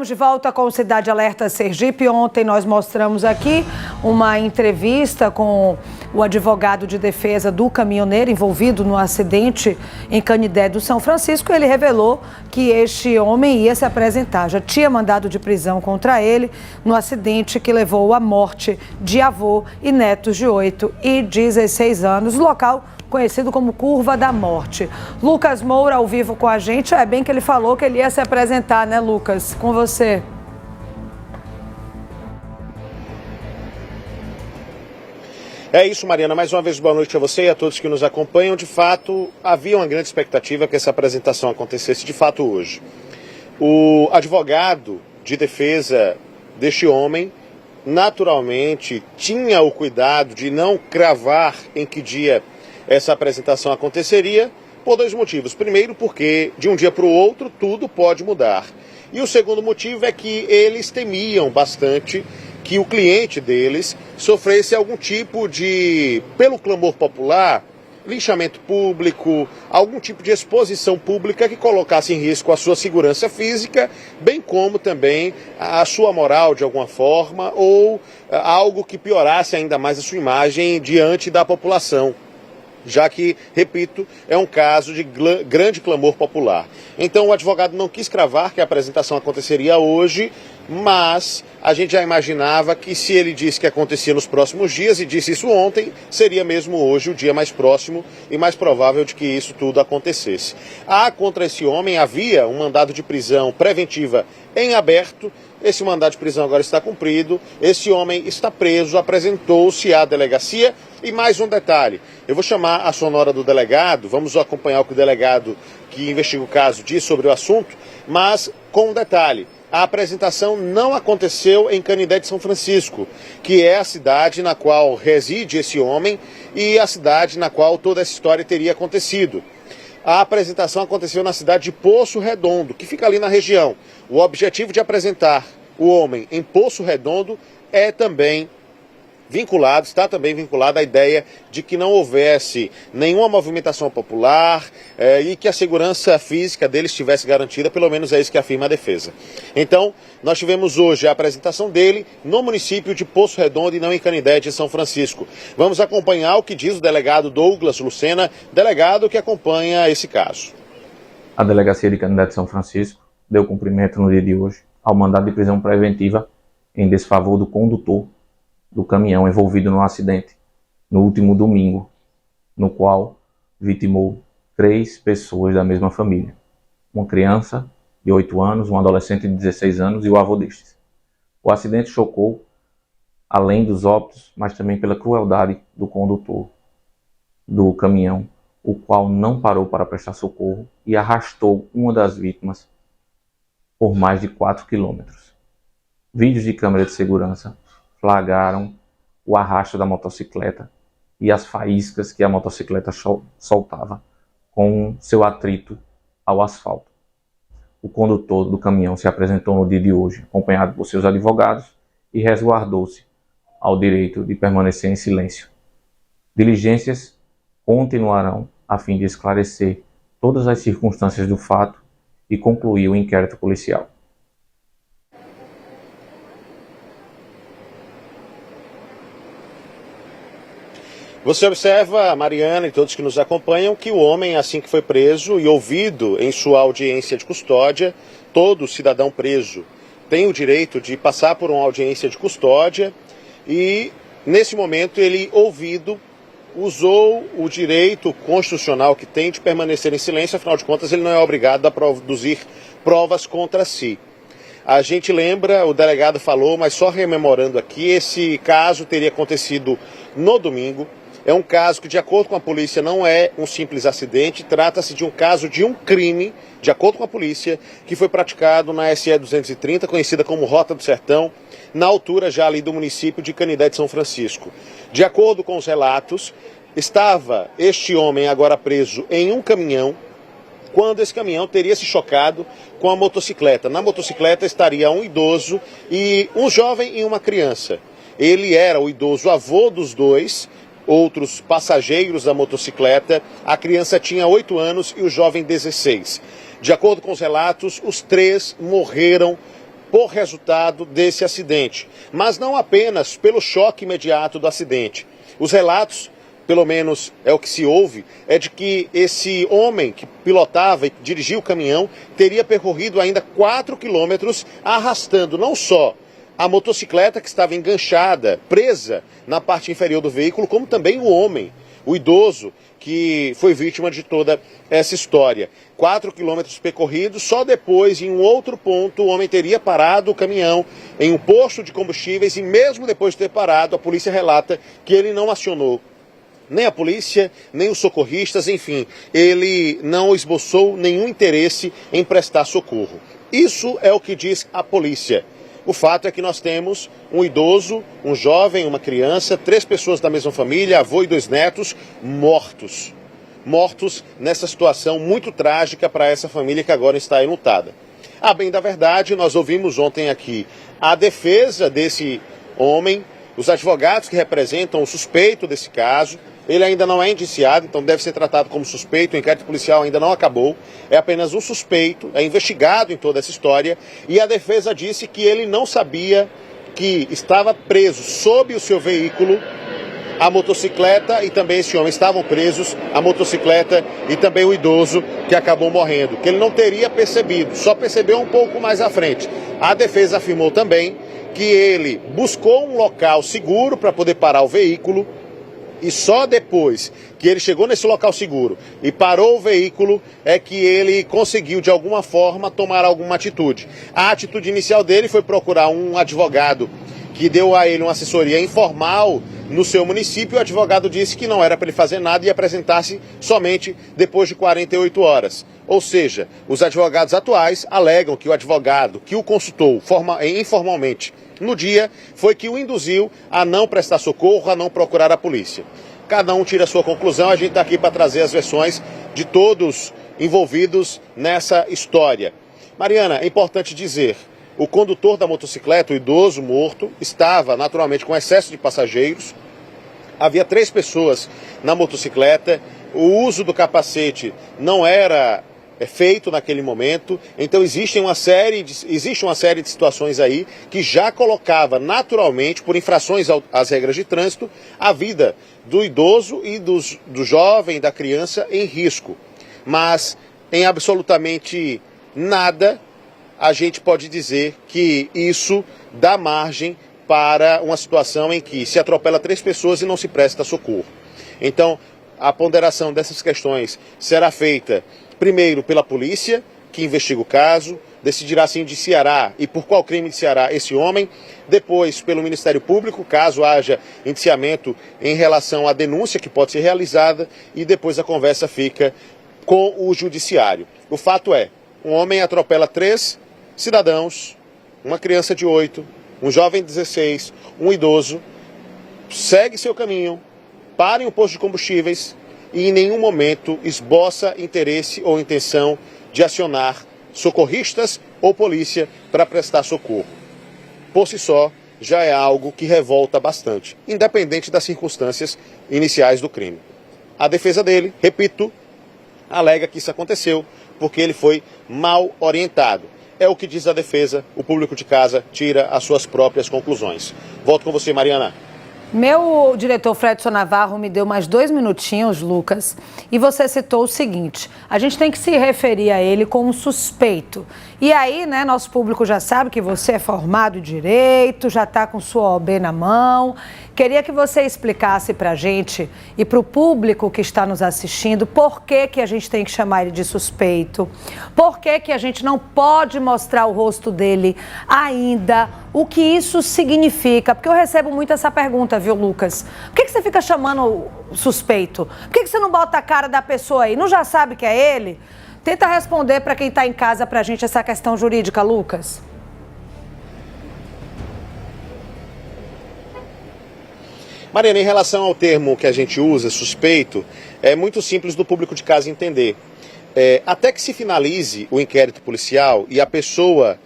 Estamos de volta com o Cidade Alerta Sergipe. Ontem nós mostramos aqui uma entrevista com o advogado de defesa do caminhoneiro envolvido no acidente em Canidé do São Francisco. Ele revelou que este homem ia se apresentar. Já tinha mandado de prisão contra ele no acidente que levou à morte de avô e netos de 8 e 16 anos. O local conhecido como Curva da Morte. Lucas Moura ao vivo com a gente. É bem que ele falou que ele ia se apresentar, né, Lucas? Com você. É isso, Mariana. Mais uma vez, boa noite a você e a todos que nos acompanham. De fato, havia uma grande expectativa que essa apresentação acontecesse de fato hoje. O advogado de defesa deste homem, naturalmente, tinha o cuidado de não cravar em que dia essa apresentação aconteceria, por dois motivos. Primeiro, porque de um dia para o outro tudo pode mudar. E o segundo motivo é que eles temiam bastante que o cliente deles sofresse algum tipo de, pelo clamor popular, linchamento público, algum tipo de exposição pública que colocasse em risco a sua segurança física, bem como também a sua moral de alguma forma, ou algo que piorasse ainda mais a sua imagem diante da população, já que, repito, é um caso de grande clamor popular. Então o advogado não quis cravar que a apresentação aconteceria hoje, mas a gente já imaginava que se ele disse que acontecia nos próximos dias e disse isso ontem, seria mesmo hoje o dia mais próximo e mais provável de que isso tudo acontecesse. Contra esse homem havia um mandado de prisão preventiva em aberto. Esse mandado de prisão agora está cumprido, esse homem está preso, apresentou-se à delegacia. E mais um detalhe, eu vou chamar a sonora do delegado, vamos acompanhar o que o delegado que investiga o caso diz sobre o assunto, mas com um detalhe: a apresentação não aconteceu em Canidé de São Francisco, que é a cidade na qual reside esse homem e a cidade na qual toda essa história teria acontecido. A apresentação aconteceu na cidade de Poço Redondo, que fica ali na região. O objetivo de apresentar o homem em Poço Redondo está também vinculado à ideia de que não houvesse nenhuma movimentação popular e que a segurança física dele estivesse garantida, pelo menos é isso que afirma a defesa. Então, nós tivemos hoje a apresentação dele no município de Poço Redondo e não em Canidé de São Francisco. Vamos acompanhar o que diz o delegado Douglas Lucena, delegado que acompanha esse caso. A delegacia de Canidé de São Francisco deu cumprimento no dia de hoje ao mandado de prisão preventiva em desfavor do condutor do caminhão envolvido no acidente no último domingo, no qual vitimou 3 pessoas da mesma família. Uma criança de 8 anos, um adolescente de 16 anos e o avô destes. O acidente chocou, além dos óbitos, mas também pela crueldade do condutor do caminhão, o qual não parou para prestar socorro e arrastou uma das vítimas por mais de 4 quilômetros. Vídeos de câmera de segurança flagraram o arrasto da motocicleta e as faíscas que a motocicleta soltava com seu atrito ao asfalto. O condutor do caminhão se apresentou no dia de hoje, acompanhado por seus advogados, e resguardou-se ao direito de permanecer em silêncio. Diligências continuarão a fim de esclarecer todas as circunstâncias do fato e concluir o inquérito policial. Você observa, Mariana e todos que nos acompanham, que o homem, assim que foi preso e ouvido em sua audiência de custódia, todo cidadão preso tem o direito de passar por uma audiência de custódia e, nesse momento, ele, ouvido, usou o direito constitucional que tem de permanecer em silêncio. Afinal de contas, ele não é obrigado a produzir provas contra si. A gente lembra, o delegado falou, mas só rememorando aqui, esse caso teria acontecido no domingo. É um caso que, de acordo com a polícia, não é um simples acidente, trata-se de um caso de um crime, de acordo com a polícia, que foi praticado na SE 230, conhecida como Rota do Sertão, na altura já ali do município de Canidé de São Francisco. De acordo com os relatos, estava este homem agora preso em um caminhão, quando esse caminhão teria se chocado com a motocicleta. Na motocicleta estaria um idoso e um jovem e uma criança. Ele era o idoso avô dos dois outros passageiros da motocicleta. A criança tinha 8 anos e o jovem 16. De acordo com os relatos, os 3 morreram por resultado desse acidente, mas não apenas pelo choque imediato do acidente. Os relatos, pelo menos é o que se ouve, é de que esse homem que pilotava e dirigia o caminhão teria percorrido ainda 4 quilômetros arrastando não só a motocicleta que estava enganchada, presa na parte inferior do veículo, como também o homem, o idoso, que foi vítima de toda essa história. 4 quilômetros percorridos, só depois, em um outro ponto, o homem teria parado o caminhão em um posto de combustíveis e mesmo depois de ter parado, a polícia relata que ele não acionou nem a polícia, nem os socorristas, enfim, ele não esboçou nenhum interesse em prestar socorro. Isso é o que diz a polícia. O fato é que nós temos um idoso, um jovem, uma criança, 3 pessoas da mesma família, avô e 2 netos, mortos. Mortos nessa situação muito trágica para essa família que agora está enlutada. A bem da verdade, nós ouvimos ontem aqui a defesa desse homem, os advogados que representam o suspeito desse caso. Ele ainda não é indiciado, então deve ser tratado como suspeito, o inquérito policial ainda não acabou, é apenas um suspeito, é investigado em toda essa história, e a defesa disse que ele não sabia que estava preso sob o seu veículo a motocicleta e também esse homem estavam presos, a motocicleta e também o idoso que acabou morrendo, que ele não teria percebido, só percebeu um pouco mais à frente. A defesa afirmou também que ele buscou um local seguro para poder parar o veículo, e só depois que ele chegou nesse local seguro e parou o veículo é que ele conseguiu, de alguma forma, tomar alguma atitude. A atitude inicial dele foi procurar um advogado que deu a ele uma assessoria informal no seu município. O advogado disse que não era para ele fazer nada e apresentar-se somente depois de 48 horas. Ou seja, os advogados atuais alegam que o advogado que o consultou informalmente no dia foi que o induziu a não prestar socorro, a não procurar a polícia. Cada um tira a sua conclusão, a gente está aqui para trazer as versões de todos envolvidos nessa história. Mariana, é importante dizer, o condutor da motocicleta, o idoso morto, estava naturalmente com excesso de passageiros, havia 3 pessoas na motocicleta, o uso do capacete não era feito naquele momento, então existe uma série de situações aí que já colocava naturalmente, por infrações às regras de trânsito, a vida do idoso e do jovem, da criança em risco. Mas em absolutamente nada a gente pode dizer que isso dá margem para uma situação em que se atropela 3 pessoas e não se presta socorro. Então, a ponderação dessas questões será feita primeiro pela polícia, que investiga o caso, decidirá se indiciará e por qual crime indiciará esse homem, depois pelo Ministério Público, caso haja indiciamento em relação à denúncia que pode ser realizada, e depois a conversa fica com o judiciário. O fato é, um homem atropela 3 cidadãos, uma criança de 8, um jovem de 16, um idoso, segue seu caminho, para em um posto de combustíveis e em nenhum momento esboça interesse ou intenção de acionar socorristas ou polícia para prestar socorro. Por si só, já é algo que revolta bastante, independente das circunstâncias iniciais do crime. A defesa dele, repito, alega que isso aconteceu porque ele foi mal orientado. É o que diz a defesa, o público de casa tira as suas próprias conclusões. Volto com você, Mariana. Meu diretor Fredson Navarro me deu mais 2 minutinhos, Lucas, e você citou o seguinte: a gente tem que se referir a ele como suspeito. E aí, né, nosso público já sabe que você é formado em Direito, já está com sua OAB na mão. Queria que você explicasse para a gente e para o público que está nos assistindo por que a gente tem que chamar ele de suspeito, por que a gente não pode mostrar o rosto dele ainda, o que isso significa. Porque eu recebo muito essa pergunta, viu, Lucas? Por que você fica chamando suspeito? Por que você não bota a cara da pessoa aí? Não já sabe que é ele? Tenta responder para quem está em casa para a gente essa questão jurídica, Lucas. Mariana, em relação ao termo que a gente usa, suspeito, é muito simples do público de casa entender. Até que se finalize o inquérito policial e a pessoa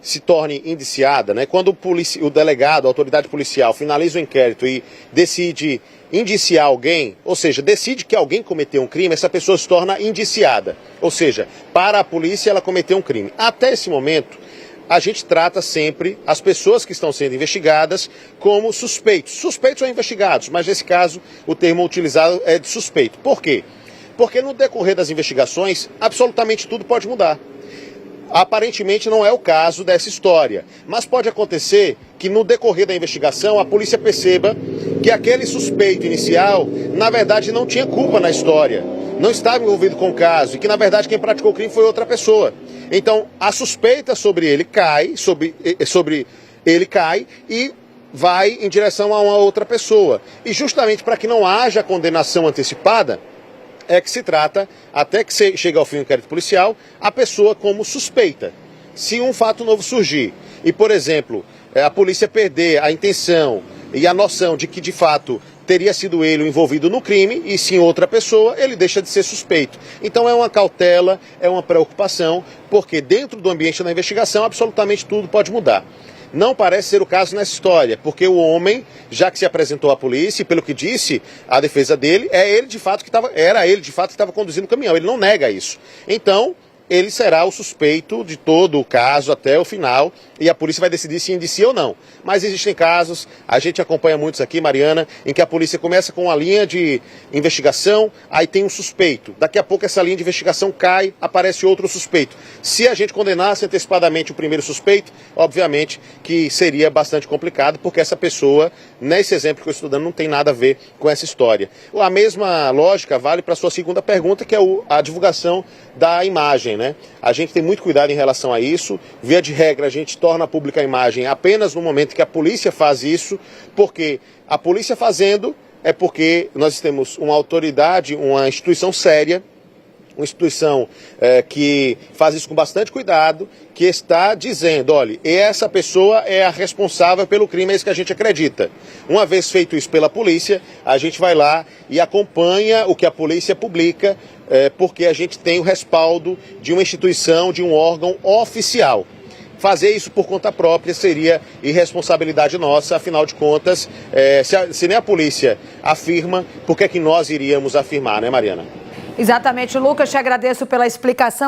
se torne indiciada, né? Quando o delegado, a autoridade policial, finaliza o inquérito e decide indiciar alguém, ou seja, decide que alguém cometeu um crime, essa pessoa se torna indiciada. Ou seja, para a polícia ela cometeu um crime. Até esse momento, a gente trata sempre as pessoas que estão sendo investigadas como suspeitos. Suspeitos ou investigados, mas nesse caso o termo utilizado é de suspeito. Por quê? Porque no decorrer das investigações, absolutamente tudo pode mudar. Aparentemente não é o caso dessa história, mas pode acontecer que no decorrer da investigação a polícia perceba que aquele suspeito inicial, na verdade, não tinha culpa na história, não estava envolvido com o caso e que, na verdade, quem praticou o crime foi outra pessoa. Então, a suspeita sobre ele cai, e vai em direção a uma outra pessoa. E justamente para que não haja condenação antecipada, é que se trata, até que chegue ao fim do inquérito policial, a pessoa como suspeita. Se um fato novo surgir e, por exemplo, a polícia perder a intenção e a noção de que, de fato, teria sido ele o envolvido no crime e sim outra pessoa, ele deixa de ser suspeito. Então é uma cautela, é uma preocupação, porque dentro do ambiente da investigação absolutamente tudo pode mudar. Não parece ser o caso nessa história, porque o homem, já que se apresentou à polícia, e pelo que disse a defesa dele, era ele de fato que estava conduzindo o caminhão. Ele não nega isso. Então, ele será o suspeito de todo o caso até o final e a polícia vai decidir se indicia ou não. Mas existem casos, a gente acompanha muitos aqui, Mariana, em que a polícia começa com uma linha de investigação, aí tem um suspeito. Daqui a pouco essa linha de investigação cai, aparece outro suspeito. Se a gente condenasse antecipadamente o primeiro suspeito, obviamente que seria bastante complicado, porque essa pessoa, nesse exemplo que eu estou dando, não tem nada a ver com essa história. A mesma lógica vale para a sua segunda pergunta, que é a divulgação da imagem, né? A gente tem muito cuidado em relação a isso. Via de regra, a gente torna pública a imagem apenas no momento que a polícia faz isso, porque a polícia fazendo é porque nós temos uma autoridade, uma instituição séria, uma instituição que faz isso com bastante cuidado, que está dizendo, olha, essa pessoa é a responsável pelo crime, é isso que a gente acredita. Uma vez feito isso pela polícia, a gente vai lá e acompanha o que a polícia publica, porque a gente tem o respaldo de uma instituição, de um órgão oficial. Fazer isso por conta própria seria irresponsabilidade nossa, afinal de contas, se nem a polícia afirma, por que é que nós iríamos afirmar, né, Mariana? Exatamente, Lucas, te agradeço pela explicação.